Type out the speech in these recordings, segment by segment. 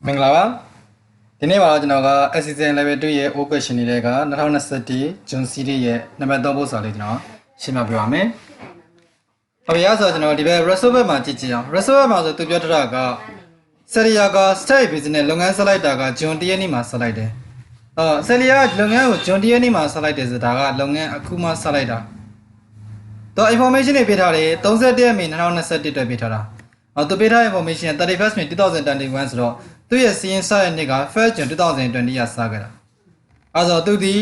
မင်္ဂလာပါဒီနေ့မှာတော့ကျွန်တော်က LCCI Level-2 ရဲ့ O question တွေက2021 June series ရဲ့နံပါတ်3ပို့စာလေးကျွန်တော်ရှင်းပြပေးပါမယ်။ဟုတ်ပြီဆိုတော့ကျွန်တော်ဒီဘက် resolve မှာကြည့်ကြည့်အောင် resolve မှာဆိုသူပြောထားတာက Seria က state business လုပ်ငန်းဆက်လိုက်တာက June 1ရက်နေ့မှာဆက်လိုက်တယ်။Seria ကလုပ်ငန်းကို June 1ရက်နေ့မှာဆက်လိုက်တယ်ဆိုတာကလုပ်ငန်းအခုမှဆက်လိုက်တာ။တော့ information တွေပေးထားတယ်31ရက်နေ့2021အတွက်ပေးထားတာ။သူပေးထား information 31st May 2021ဆိုတော့သူရဲ့စီးရင်စတဲ့နှစ်က 1st June 2020 ရစခဲ့တာ။အဲဆိုသူဒီ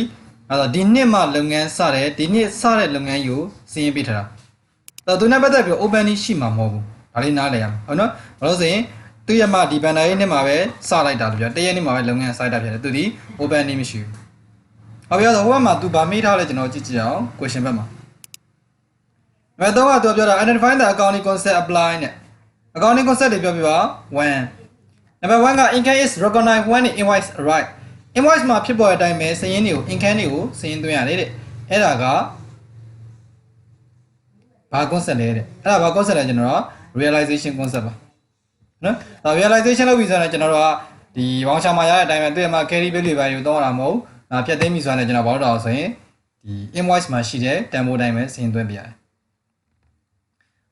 ဒီနှစ်မှလုပ်ငန်းစတဲ့ဒီနှစ်စတဲ့လုပ်ငန်းယူစီးရင်ပေးထားတာ။သူနဲ့ပတ်သက်ပြီး opening ရှိမှာမဟုတ်ဘူး။ဒါလေးနားလည်ရမှာဟုတ်နော်။ဘာလို့ဆိုရင်သူရမှဒီဘန်ဒါရေးနှစ်မှာပဲစလိုက်တာလို့ပြောတရက်နေ့မှာပဲလုပ်ငန်းစလိုက်တာဖြစ်တယ်။သူဒီ opening မရှိဘူး။ဟောပြောဆိုဟိုဘက်မှာသူဗာမေးထားလဲကျွန်တော်ကြည့်ကြည့်အောင် question ဘက်မှာ။ဘယ်တော့ကသူပြောတာ identify the accounting concept apply နဲ့ accounting concept တွေပြောပြပါ1 Number 1က income is recognized when the invoice arrive. Invoice မှာဖြစ်ပေါ်တဲ့အတိုင်းပဲစာရင်းတွေကို income တွေကိုစာရင်းသွင်းရတယ်တဲ့။အဲ့ဒါကဘာ concept လဲတဲ့။အဲ့ဒါဘာ concept လဲကျွန်တော်တို့ realization concept ပါ။နော်။ realization လုပ်ပြီးဆိုရင်ကျွန်တော်တို့ကဒီ voucher မှာရတဲ့အတိုင်းပဲတွေ့မှာ carry value ပဲယူတော့တာမဟုတ်။ဖြတ်သိမ်းပြီဆိုရင်ကျွန်တော်ဘာလို့တော့ဆိုရင်ဒီ invoice မှာရှိတဲ့တန်ဖိုးတိုင်းပဲစာရင်းသွင်းပြရတယ်။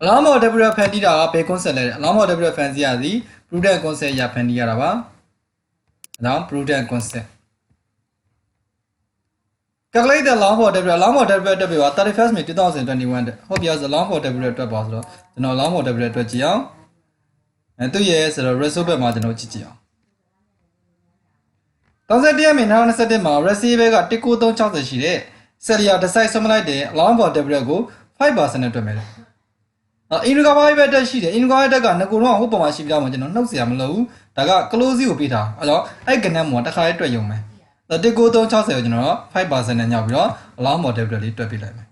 Allow more develop ဖန်တီးတာကဘယ် concept လဲတဲ့။ Allow more develop ဖန်တီးရသည်prudent concept ရဖန်တီးရတာပါ။နောက် prudent concept calculate the long for develop long for develop တက်ပြီးတော့ 31st May 2021တဲ့ဟုတ်ပြီဆို long for develop တက်ပါဆိုတော့ကျွန်တော် long for develop တက်ကြည့်အောင်သူရဲ့ဆိုတော့ resolve ဘက်မှာကျွန်တော်ကြည့်ကြည့်အောင်31ရက်နေ့2021မှာ receive က19360ရှိတဲ့ Seria decide ဆုံးမလိုက်တဲ့ long for develop ကို 5% နဲ့တွက်မယ်recovery ပဲတက်ရှိတယ် recovery တက်ကငကိုတော့ဟိုပုံမှာရှိပြတော့မှကျွန်တော်နှုတ်เสียမလို့ဘူးဒါက close ကိုပေးထားအဲ့တော့အဲ့ကနက်မောတစ်ခါလေးတွက်ရုံပဲ19360ကိုကျွန်တော်5% နဲ့ညောက်ပြီးတော့ allow model လေးတွက်ပေးလိုက်မယ်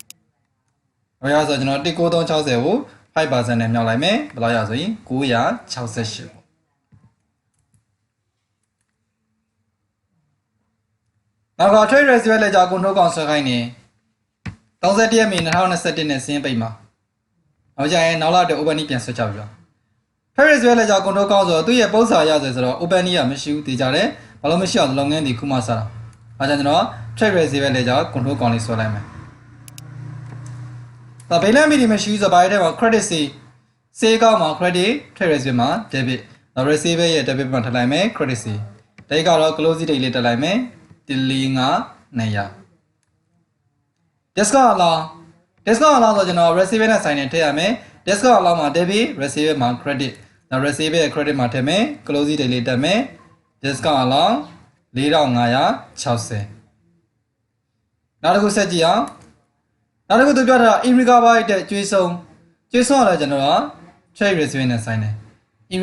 ဟောရဆိုကျွန်တော်19360ကို5% နဲ့မြောက်လိုက်မယ်ဘယ်လောက်ရဆိုရင်968ပေါ့နောက်က trade receiver လက်ကြောင်းကုန်ထုတ်ကောင်ဆွဲခိုင်းနေ31ရက်နေ့2021နဲ့စင်းပိတ်မှာနောက်ကြရင်နောက်လာတဲ့ opening ပြန်ဆွဲချပြီးတော့ Paris ပဲလည်းကြောင့် control ကောင်းဆိုတော့သူ့ရဲ့ပုံစံရဆိုဆိုတော့ opening ကမရှိဘူးတည်ကြတယ်ဘာလို့မရှိအောင်လုပ်ငန်းဒီခုမှစတာအဲကြောင့်ကျွန်တော် trade receiver ပဲလည်းကြောင့် control ကောင်းလေးဆွဲလိုက်မယ်ဒါဘေးလမ်းမီဒီမရှိဘူးဆိုတော့ဘာလဲမှာ credit စေးကောင်းမှာ credit trade receiver မှာ debit နောက် receiver ရဲ့ debit မှာထည့်လိုက်မယ် credit စေးဒါကတော့ close date လေးတက်လိုက်မယ်145 discount အလောင်း discount အလောင်းဆိုကျွန်တော် receiver နဲ့ sign နဲ့ထည့်ရမယ် discount အလောင်းမှာ debit receiver မှာ credit နောက် receiver ရဲ့ credit မှာထည့်မယ် close date လေးတက်မယ် discount အလောင်း4560နောက်တစ်ခုဆက်ကြည့်အောင်နောက်တစ်ခုသူပြောတာ recovery တဲ့ကျွေးဆုံးရလဲကျွန်တော်က trade receiver နဲ့ sign တယ်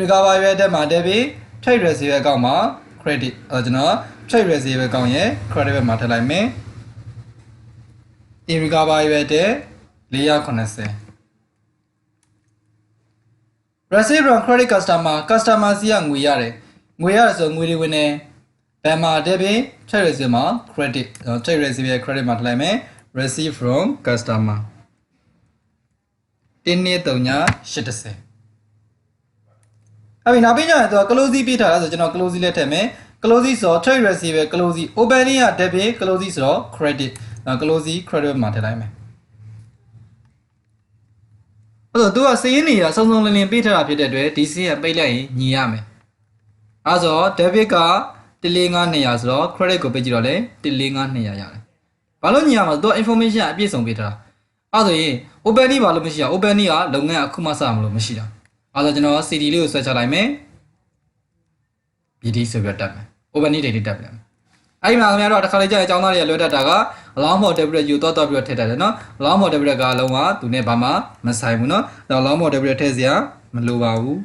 recovery ရဲ့တက်မှာ debit trade receiver အကောင့်မှာ credit ကျွန်တော် trade receiver အကောင့်ရဲ့ credit ဘက်မှာထည့်လိုက်မယ်recovery ပဲတဲ့490 receive from credit customer စီကငွေရတယ်ဆိုငွေတွေဝင်နေဘယ်မှာ debit trade receiver မှာ credit trade receiver credit မှာထည့်လိုက်မယ် receive from customer 12380အဲ့ဒီနောက်ပြီးကျရင်သူက close ပေးထားတာဆိုကျွန်တော် close လေးထည့်မယ် close ဆို trade receiver close opening က debit close ဆိုတော့ credit close credit မှာထည့်လိုက်မယ်အဲ့တော့သူကစည်ရင်းနေရစုံစုံလင်လင်ပေးထားတာဖြစ်တဲ့အတွက်ဒီစည်ရပိတ်လိုက်ရင်ညီရမယ်အဲ့ဆို debit က14500ဆိုတော့ credit ကိုပိတ်ကြည့်တော့လေ14500ရတယ်ဘာလို့ညီရမှာသူက information အပြည့်စုံပေးထားတာအဲ့ဆိုရင် opening ဘာလို့မရှိရ opening ကလုပ်ငန်းအခုမှစမလို့မရှိတာအဲ့ဆိုကျွန်တော် CD လေးကိုဆွဲချလိုက်မယ် BD ဆိုပြီးတက်မယ် opening date တက်ပြန်အဲ့မှာခင်ဗျားတို့တစ်ခါလေကြာအကြောင်းသားတွေကလွှဲတတ်တာက allow more debit ယူတော့ပြီးတော့ထည့်တတ်တယ်နော် allow more debit ကလုံးဝသူနဲ့ဘာမှမဆိုင်ဘူးနော် allow more debit ထည့်စရာမလိုပါဘူး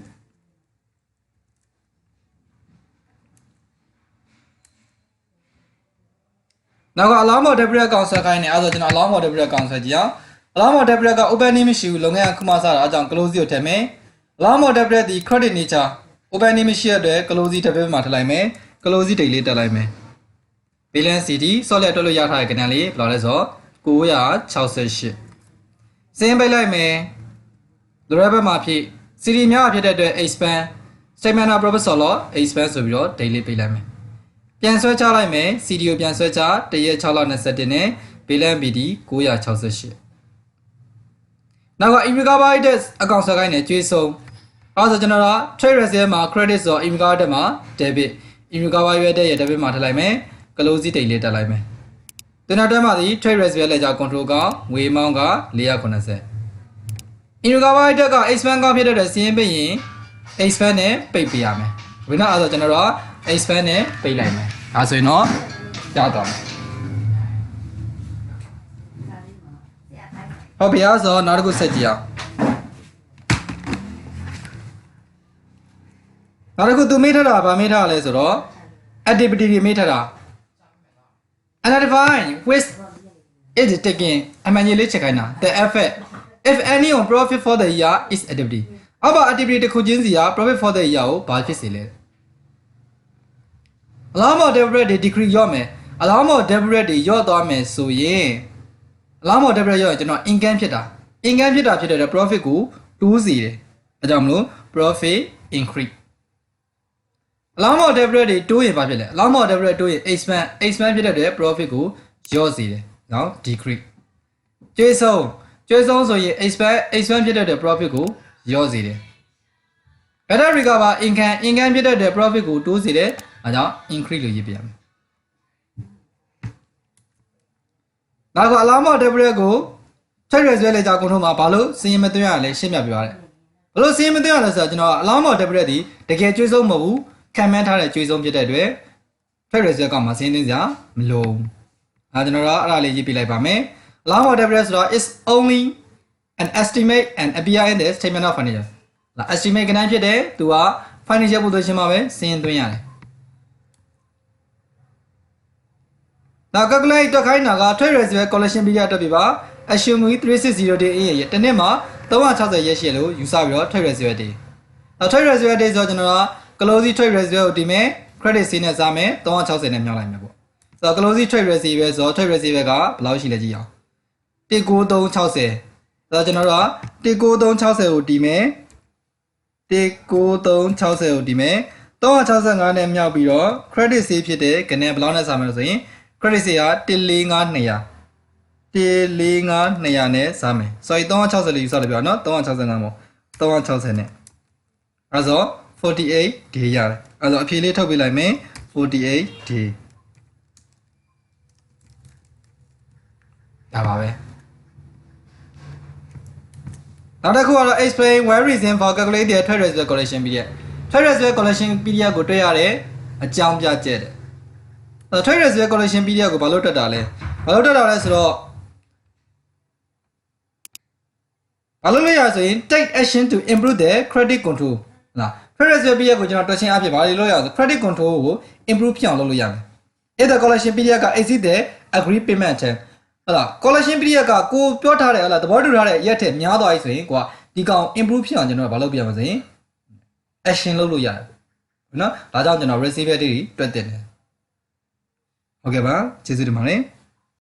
နောက်က allow more debit အကောင့်ဆွဲခိုင်းနေအဲ့ဆိုကျွန်တော် allow more debit အကောင့်ဆွဲကြည့်အောင် allow more debit က opening မရှိဘူးလုပ်ငန်းကခုမှစတာအကြောင်း close ကိုထည့်မယ် allow more debit ဒီ credit nature opening မရှိတဲ့အတွက် close debit မှာထည့်လိုက်မယ် close date လေးတက်လိုက်မယ်balance CD ဆော့လက်တွက်လို့ရထားတဲ့ကဏ္ဍလေးဘယ်လိုလဲဆို968စင်းပိတ်လိုက်မယ် level မှာဖြစ် CD များဖြစ်တဲ့အတွက် expand statement of profit ဆိုတော့ expense ဆိုပြီးတော့ daily ပေးလိုက်မယ်ပြန်ဆွဲချလိုက်မယ် CDO ပြန်ဆွဲချ1ရက်6လ21နဲ့ billing BD 968နောက်က irrecoverable account ဆွဲခိုင်းနေကျွေးဆုံးအဲဆိုကျွန်တော်တို့ trade receipt မှာ credit ဆို irrecoverable မှာ debit irrecoverable ရဲ့ debit မှာထည့်လိုက်မယ် closing date လေးတက်လိုက်မယ်တင်နောက်တွဲမှာဒီ trade receipt လက်ကြော control ကငွေ amount က490 irrecoverable က expense ကဖြစ်တဲ့စီးရင်ပေးရင် expense နဲ့ပိတ်ပေးရမယ်ဝိနာအဲ့ဆိုကျွန်တော်တို့ expense နဲ့ပိတ်လိုက်မယ်ဒါဆိုရင်တော့ရသွားမယ်ဟုတ်ပြီအဲ့ဆိုနောက်တစ်ခုဆက်ကြည့်အောင်နောက်တစ်ခုသူမေးထားတာဗာမေးထားလဲဆိုတော့ activity တွေမေးထားတာ identify with is taking အမှန်ကြီးလေးချက်ခိုင်းတာ the effect if any on profit for the year is activity အဘ activity တစ်ခုချင်းစီက profit for the year ကိုဘာဖြစ်စေလဲ alarm of debit တွေ decrease ရော့မယ် alarm of debit တွေရော့သွားမယ်ဆိုရင် alarm of debit ရော့ရင်ကျွန်တော် income ဖြစ်တာ income ဖြစ်တာဖြစ်တဲ့ profit ကိုတိုးစေတယ်အဲကြောင့်မလို့ profit increase alarm of debit တွေတိုးရင်ဘာဖြစ်လဲ alarm of debit တိုးရင် expense ဖြစ်တဲ့ profit ကိုရော့စေတယ်နော် decrease ကျွေးဆုံးဆိုရင် expense ဖြစ်တဲ့ profit ကိုရော့စေတယ် better recover income ဖြစ်တဲ့ profit ကိုတိုးစေတယ်အဲကြောင့် increase လို့ရေးပြရမယ်နောက်က alarm of debit ကို trade receipt လက်ကြောင်းကုန်ထုတ်မှာဘာလို့စီရင်မသွင်းရလဲရှင်းပြပြရတယ်ဘလို့စီရင်မသွင်းရလဲဆိုတော့ကျွန်တော် alarm of debit ဒီတကယ်ကျွေးဆုံးမဟုတ်ဘူးခံမှန်းထားတဲ့ကျွေးဆုံးဖြစ်တဲ့အတွက် trade receipt ကမှစီရင်သွင်းစရာမလိုအဲကျွန်တော်တို့အဲ့ဒါလေးရေးပြလိုက်ပါမယ် alarm of debit ဆိုတော့ is only an estimate and appear in the statement of financial လာ estimate ကတိုင်းဖြစ်တယ်သူက financial position မှာပဲစီရင်သွင်းရတယ်နောက် calculate တက်ခိုင်းတာက trade receipt collection period တက်ပြီပါ assume 360 day ရဲ့တနေ့မှာ360ရက်ရှိလို့ယူဆပြီးတော့ trade receipt day နောက် trade receipt day ဆိုတော့ကျွန်တော်က closing trade receipt ကိုတင်မယ် credit စီးနဲ့စားမယ်360နဲ့မြောက်လိုက်မယ်ပေါ့ဆိုတော့ closing trade receipt ပဲဆိုတော့ trade receipt ကဘယ်လောက်ရှိလဲကြည့်အောင်19360ဆိုတော့ကျွန်တော်တို့က19360ကိုတင်မယ်19360ကိုတင်မယ်365နဲ့မြောက်ပြီးတော့ credit စီးဖြစ်တဲ့ကနေ့ဘယ်လောက်နဲ့စားမယ်လို့ဆိုရင် credit စီးက145200နဲ့စားမယ် sorry 360လေးယူဆလို့ပြောနော်365ပေါ့360နဲ့အဲဆို48 day ရတယ်အဲဆိုအဖြေလေးထုတ်ပေးလိုက်မယ်48 day ဒါပါပဲနောက်တစ်ခုကတော့ explain why reason for calculate the trade receipt collection period trade receipt collection period ကိုတွေ့ရတဲ့အကြောင်းပြချက်တဲ့ trade receipt collection period ကိုဘာလို့တက်တာလဲဆိုတော့ဘာလို့လဲရဆိုရင် take action to improve the credit control ဟုတ်လား trade receipt period ကိုကျွန်တော်တွက်ချင်းအဖြစ်ဘာလို့ရဆို credit control ကို improve ဖြစ်အောင်လုပ်လို့ရမယ် if the collection period က exceed the agreed payment term ဟုတ်လား collection period ကကိုပြောထားတယ်ဟုတ်လားသဘောတူထားတဲ့ရက်ထက်များသွားပြီဆိုရင်ကိုကဒီကောင် improve ဖြစ်အောင်ကျွန်တော်ဘာလုပ်ပြရမလဲဆိုရင် action လုပ်လို့ရတယ်နော်ဒါကြောင့်ကျွန်တော် receipt တွေတွက်တင်တယ်ဟုတ်ကဲ့ပါကျေးဇူးတင်ပါတယ်